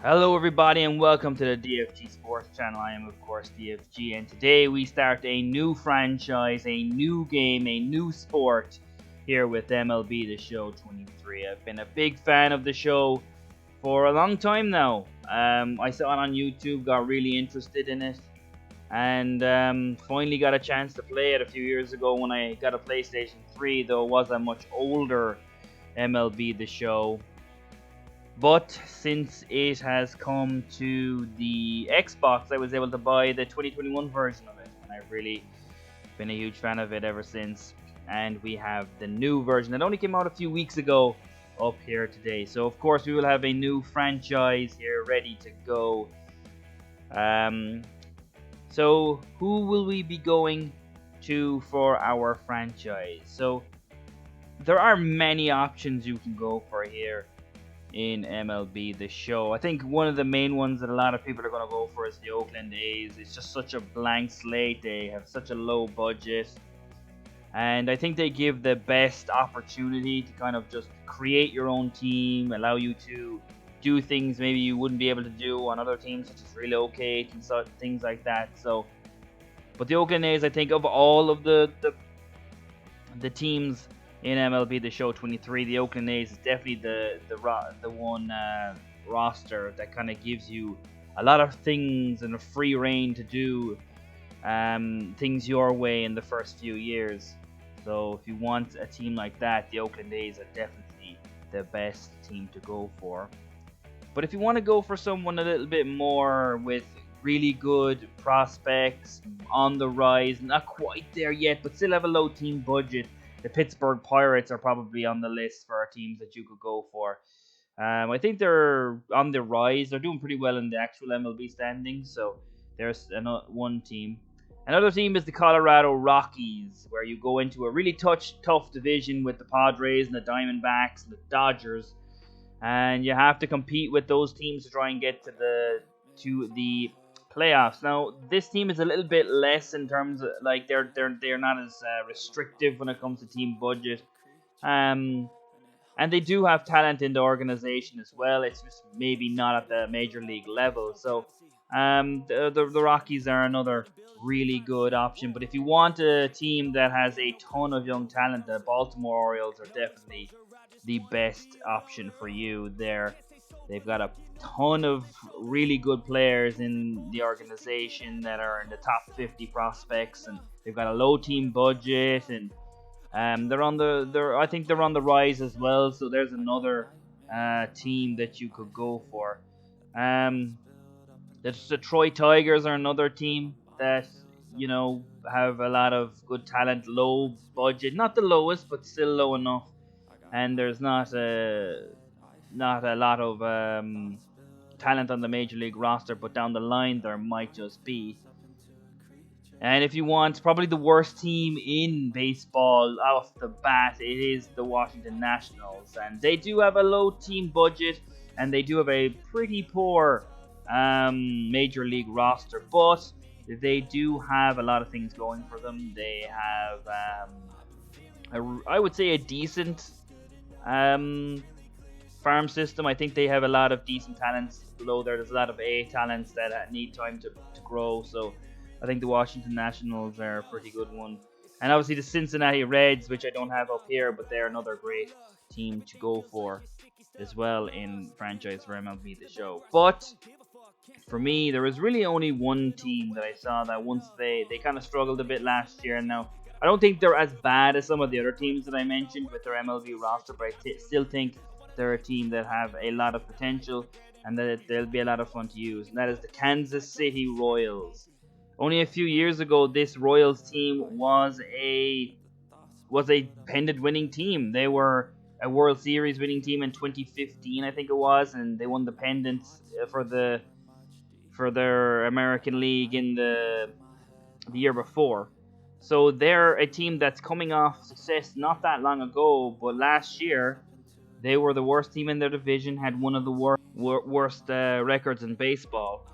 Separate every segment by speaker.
Speaker 1: Hello everybody and welcome to the DFG Sports channel. I am of course DFG, and today we start a new franchise, a new game, a new sport here with MLB The Show 23. I've been a big fan of the show for a long time now. I saw it on YouTube, got really interested in it, and finally got a chance to play it a few years ago when I got a PlayStation 3, though it was a much older MLB The Show. But since it has come to the Xbox, I was able to buy the 2021 version of it, and I've really been a huge fan of it ever since. And we have the new version that only came out a few weeks ago up here today. So of course we will have a new franchise here ready to go. So who will we be going to for our franchise? So there are many options you can go for here in MLB The Show. I think one of the main ones that a lot of people are going to go for is the Oakland A's. It's just such a blank slate. They have such a low budget, and I think they give the best opportunity to kind of just create your own team, allow you to do things maybe you wouldn't be able to do on other teams, such as relocate and such things like that. So, but the Oakland A's, I think, of all of the teams in MLB The Show 23, the Oakland A's is definitely the one roster that kind of gives you a lot of things and a free reign to do things your way in the first few years. So if you want a team like that, the Oakland A's are definitely the best team to go for. But if you want to go for someone a little bit more with really good prospects on the rise, not quite there yet, but still have a low team budget, the Pittsburgh Pirates are probably on the list for teams that you could go for. I think they're on the rise. They're doing pretty well in the actual MLB standings, so there's one team. Another team is the Colorado Rockies, where you go into a really tough division with the Padres and the Diamondbacks and the Dodgers, and you have to compete with those teams to try and get to the playoffs. Now, this team is a little bit less in terms of, like, they're not as restrictive when it comes to team budget, and they do have talent in the organization as well. It's just maybe not at the major league level. So the Rockies are another really good option. But if you want a team that has a ton of young talent, the Baltimore Orioles are definitely the best option for you there. They've got a ton of really good players in the organization that are in the top 50 prospects, and they've got a low team budget, and I think they're on the rise as well. So there's another team that you could go for. The Detroit Tigers are another team that have a lot of good talent, low budget, not the lowest, but still low enough, and there's not a lot of talent on the major league roster, but down the line there might just be. And if you want probably the worst team in baseball off the bat, it is the Washington Nationals, and they do have a low team budget, and they do have a pretty poor major league roster, but they do have a lot of things going for them. They have I would say a decent farm system. I think they have a lot of decent talents below there. There's a lot of A talents that need time to grow. So I think the Washington Nationals are a pretty good one. And obviously the Cincinnati Reds, which I don't have up here, but they're another great team to go for as well in franchise for MLB The Show. But for me, there was really only one team that I saw that once they kind of struggled a bit last year. And now I don't think they're as bad as some of the other teams that I mentioned with their MLB roster, but I still think they're a team that have a lot of potential and that they'll be a lot of fun to use, and that is the Kansas City Royals. Only a few years ago, this Royals team was a pennant winning team. They were a World Series winning team in 2015, I think it was, and they won the pennant for their American League in the year before. So they're a team that's coming off success not that long ago, but last year they were the worst team in their division, had one of the worst records in baseball.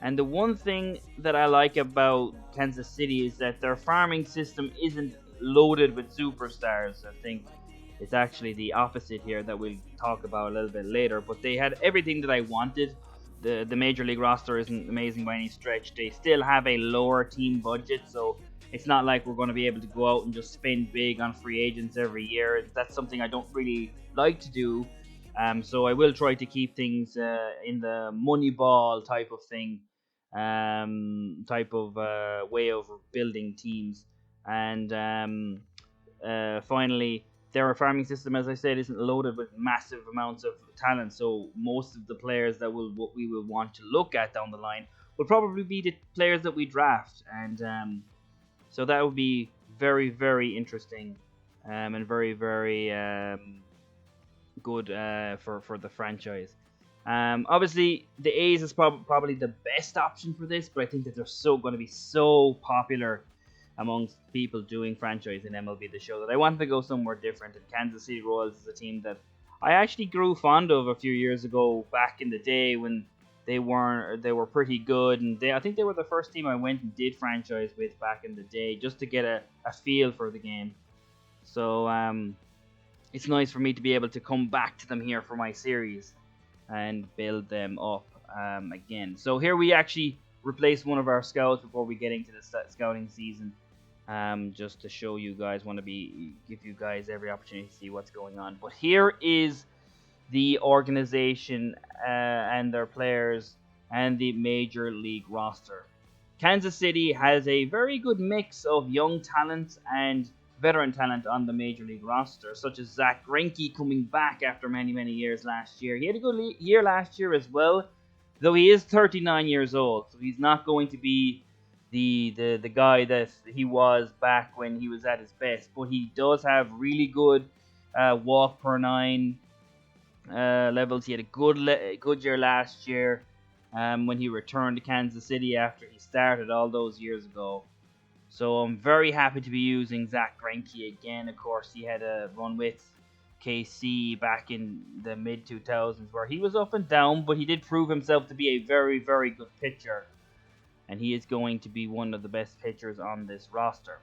Speaker 1: And the one thing that I like about Kansas City is that their farming system isn't loaded with superstars. I think it's actually the opposite here that we'll talk about a little bit later. But they had everything that I wanted. the major league roster isn't amazing by any stretch. They still have a lower team budget, so it's not like we're going to be able to go out and just spend big on free agents every year. That's something I don't really like to do. So I will try to keep things in the Moneyball type of thing, type of way of building teams. And finally, their farming system, as I said, isn't loaded with massive amounts of talent. So most of the players that we will want to look at down the line will probably be the players that we draft, and so that would be very, very interesting, and very, very good for the franchise. Obviously, the A's is probably the best option for this, but I think that they're going to be so popular amongst people doing franchise in MLB The Show that I wanted to go somewhere different. And Kansas City Royals is a team that I actually grew fond of a few years ago, back in the day when they were pretty good, and I think they were the first team I went and did franchise with back in the day, just to get a feel for the game. So it's nice for me to be able to come back to them here for my series and build them up again. So here we actually replace one of our scouts before we get into the scouting season, just to show you guys, give you guys every opportunity to see what's going on. But here is the organization and their players and the major league roster. Kansas City has a very good mix of young talent and veteran talent on the major league roster, such as Zach Greinke coming back after many, many years last year. He had a good year last year as well, though he is 39 years old, so he's not going to be the guy that he was back when he was at his best. But he does have really good walk per nine levels. He had a good year last year when he returned to Kansas City after he started all those years ago. So I'm very happy to be using Zach Greinke again. Of course, he had a run with KC back in the mid-2000s where he was up and down, but he did prove himself to be a very, very good pitcher. And he is going to be one of the best pitchers on this roster.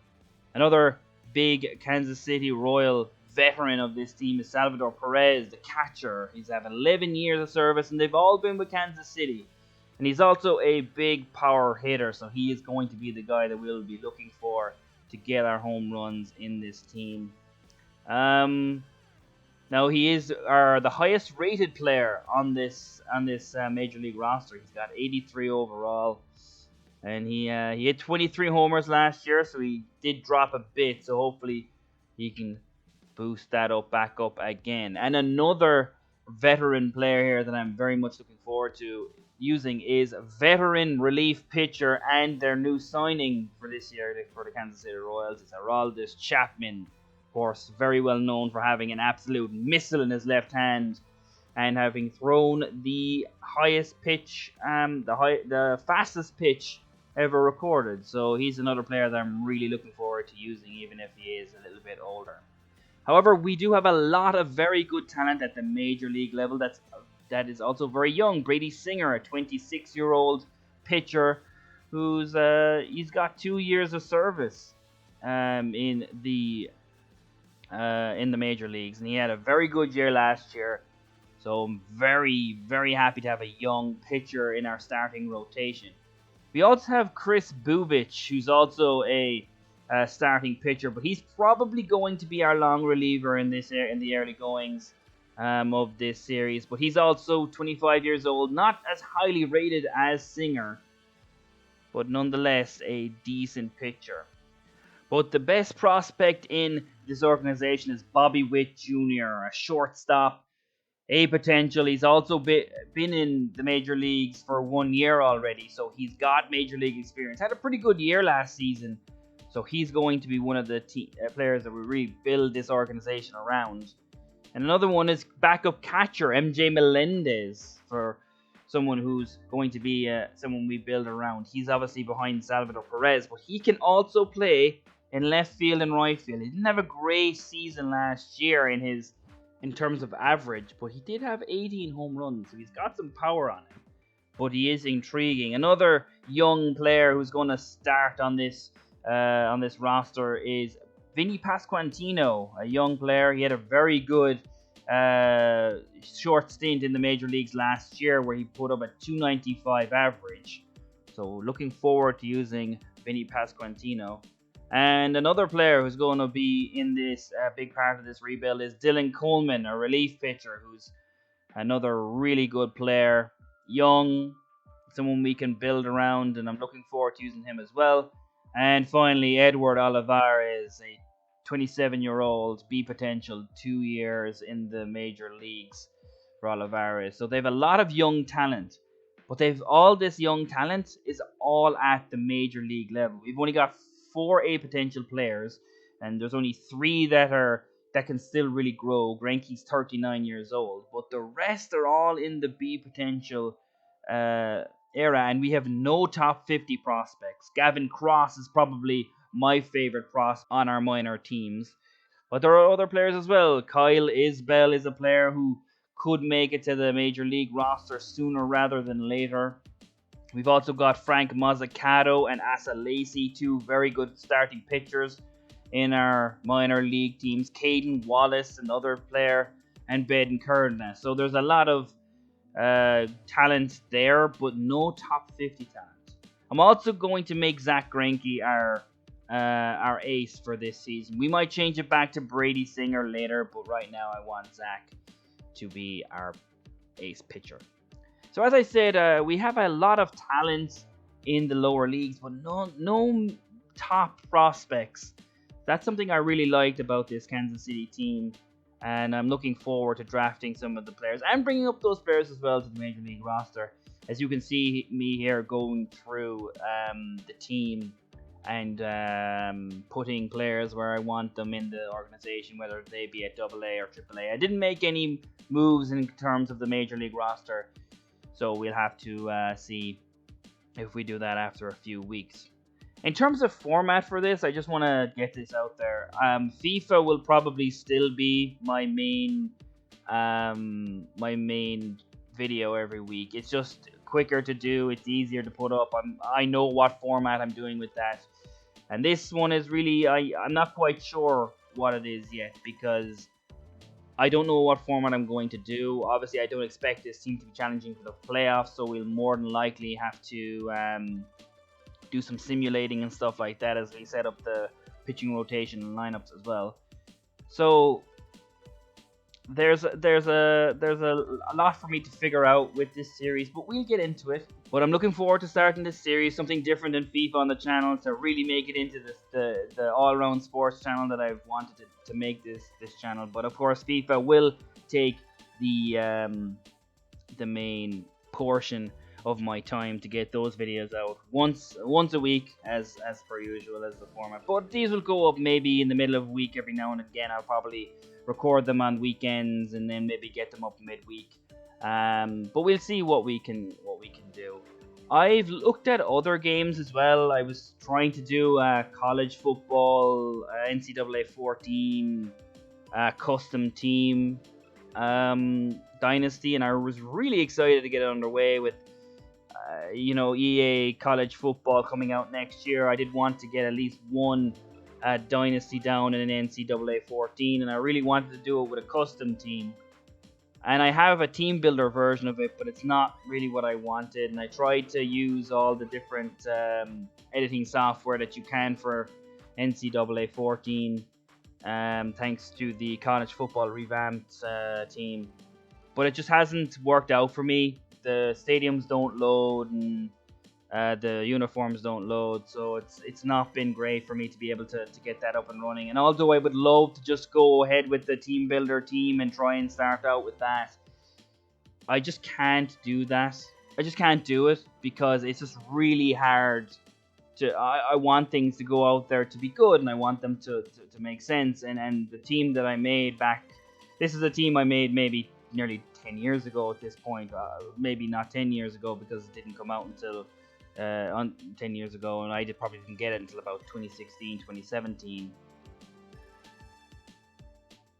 Speaker 1: Another big Kansas City Royal veteran of this team is Salvador Perez, the catcher. He's had 11 years of service, and they've all been with Kansas City. And he's also a big power hitter, so he is going to be the guy that we'll be looking for to get our home runs in this team. Now he is the highest rated player on this major league roster. He's got 83 overall, and he hit 23 homers last year, so he did drop a bit. So hopefully he can boost that back up again. And another veteran player here that I'm very much looking forward to using is veteran relief pitcher and their new signing for this year for the Kansas City Royals. It's Aroldis Chapman, of course, very well known for having an absolute missile in his left hand and having thrown the highest pitch, the fastest pitch ever recorded. So he's another player that I'm really looking forward to using, even if he is a little bit older. However, we do have a lot of very good talent at the major league level that is also very young. Brady Singer, a 26-year-old pitcher who's he's got 2 years of service in the major leagues, and he had a very good year last year. So I'm very, very happy to have a young pitcher in our starting rotation. We also have Chris Bubich, who's also a starting pitcher, but he's probably going to be our long reliever in the early goings of this series. But he's also 25 years old, not as highly rated as Singer, but nonetheless a decent pitcher. But the best prospect in this organization is Bobby Witt Jr., a shortstop, a potential. He's also been in the major leagues for 1 year already, so he's got major league experience. Had a pretty good year last season, so he's going to be one of the players that we really build this organization around. And another one is backup catcher MJ Melendez, for someone who's going to be someone we build around. He's obviously behind Salvador Perez, but he can also play in left field and right field. He didn't have a great season last year in terms of average, but he did have 18 home runs, so he's got some power on him. But he is intriguing. Another young player who's going to start on this roster is Vinny Pasquantino, a young player. He had a very good short stint in the major leagues last year where he put up a 295 average. So looking forward to using Vinny Pasquantino. And another player who's going to be in this big part of this rebuild is Dylan Coleman, a relief pitcher who's another really good player, young, someone we can build around, and I'm looking forward to using him as well. And finally, Edward Olivares, a 27-year-old, B potential, 2 years in the major leagues for Olivares. So they have a lot of young talent, but they've all this young talent is all at the major league level. We've only got 4 A potential players, and there's only 3 that can still really grow. Greinke's 39 years old, but the rest are all in the B potential era, and we have no top 50 prospects. Gavin Cross is probably my favorite prospect on our minor teams, but there are other players as well. Kyle Isbell is a player who could make it to the major league roster sooner rather than later. We've also got Frank Mozzicato and Asa Lacey, 2 very good starting pitchers in our minor league teams. Caden Wallace, another player, and Baden Kerness. So there's a lot of talent there, but no top 50 talent. I'm also going to make Zach Greinke our ace for this season. We might change it back to Brady Singer later, but right now I want Zach to be our ace pitcher. So as I said, we have a lot of talent in the lower leagues, but no top prospects. That's something I really liked about this Kansas City team, and I'm looking forward to drafting some of the players and bringing up those players as well to the Major League roster. As you can see me here going through the team and putting players where I want them in the organization, whether they be at AA or AAA. I didn't make any moves in terms of the Major League roster, so we'll have to see if we do that after a few weeks. In terms of format for this, I just want to get this out there. FIFA will probably still be my main video every week. It's just quicker to do. It's easier to put up. I know what format I'm doing with that. And this one is really, I'm not quite sure what it is yet, because I don't know what format I'm going to do. Obviously, I don't expect this team to be challenging for the playoffs, so we'll more than likely have to do some simulating and stuff like that as we set up the pitching rotation and lineups as well. So there's a lot for me to figure out with this series, but we'll get into it. But I'm looking forward to starting this series, something different than FIFA on the channel, to really make it into the all-around sports channel that I've wanted to make this channel. But of course, FIFA will take the main portion of my time to get those videos out once a week as per usual as the format. But these will go up maybe in the middle of the week every now and again. I'll probably record them on weekends and then maybe get them up midweek. But we'll see what we can do. I've looked at other games as well. I was trying to do college football, NCAA 14, custom team dynasty, and I was really excited to get it underway with EA college football coming out next year. I did want to get at least one dynasty down in an NCAA 14, and I really wanted to do it with a custom team. And I have a team builder version of it, but it's not really what I wanted. And I tried to use all the different editing software that you can for NCAA 14, thanks to the college football revamped team. But it just hasn't worked out for me. The stadiums don't load and the uniforms don't load, so it's not been great for me to be able to get that up and running. And although I would love to just go ahead with the team builder team and try and start out with that, I just can't do that. I just can't do it because it's just really hard to. I want things to go out there to be good, and I want them to make sense. And the team that I made back, this is a team I made maybe nearly 10 years ago at this point. Maybe not 10 years ago because it didn't come out until 10 years ago, and I probably didn't get it until about 2016, 2017.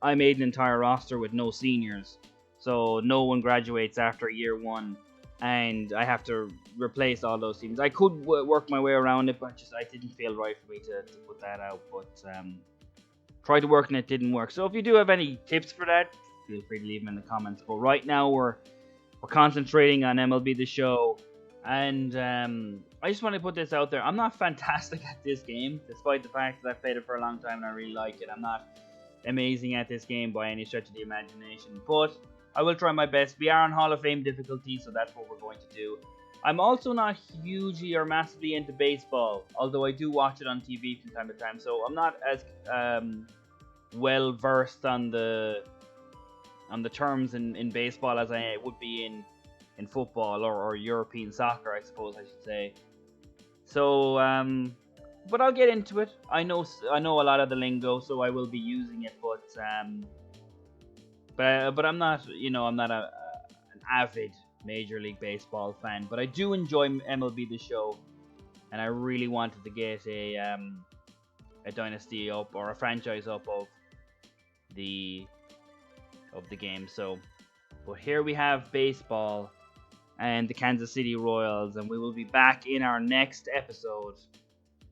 Speaker 1: I made an entire roster with no seniors, so no one graduates after year one, and I have to replace all those teams. I could work my way around it, but I didn't feel right for me to put that out. But tried to work and it didn't work. So if you do have any tips for that, feel free to leave them in the comments. But right now we're concentrating on MLB The Show, and I just want to put this out there. I'm not fantastic at this game, despite the fact that I've played it for a long time and I really like it. I'm not amazing at this game by any stretch of the imagination, but I will try my best. We are on Hall of Fame difficulty, so that's what we're going to do. I'm also not hugely or massively into baseball, although I do watch it on TV from time to time, so I'm not as well versed on the terms in baseball as I would be in football or European soccer, I suppose I should say. So, but I'll get into it. I know a lot of the lingo, so I will be using it, but I'm not, I'm not an avid Major League Baseball fan, but I do enjoy MLB The Show, and I really wanted to get a dynasty up or a franchise up of the game. So, but here we have baseball and the Kansas City Royals, and we will be back in our next episode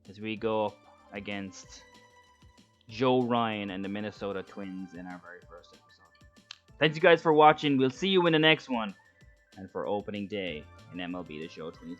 Speaker 1: as we go up against Joe Ryan and the Minnesota Twins in our very first episode. Thanks you guys for watching. We'll see you in the next one, and for opening day in MLB The Show 23.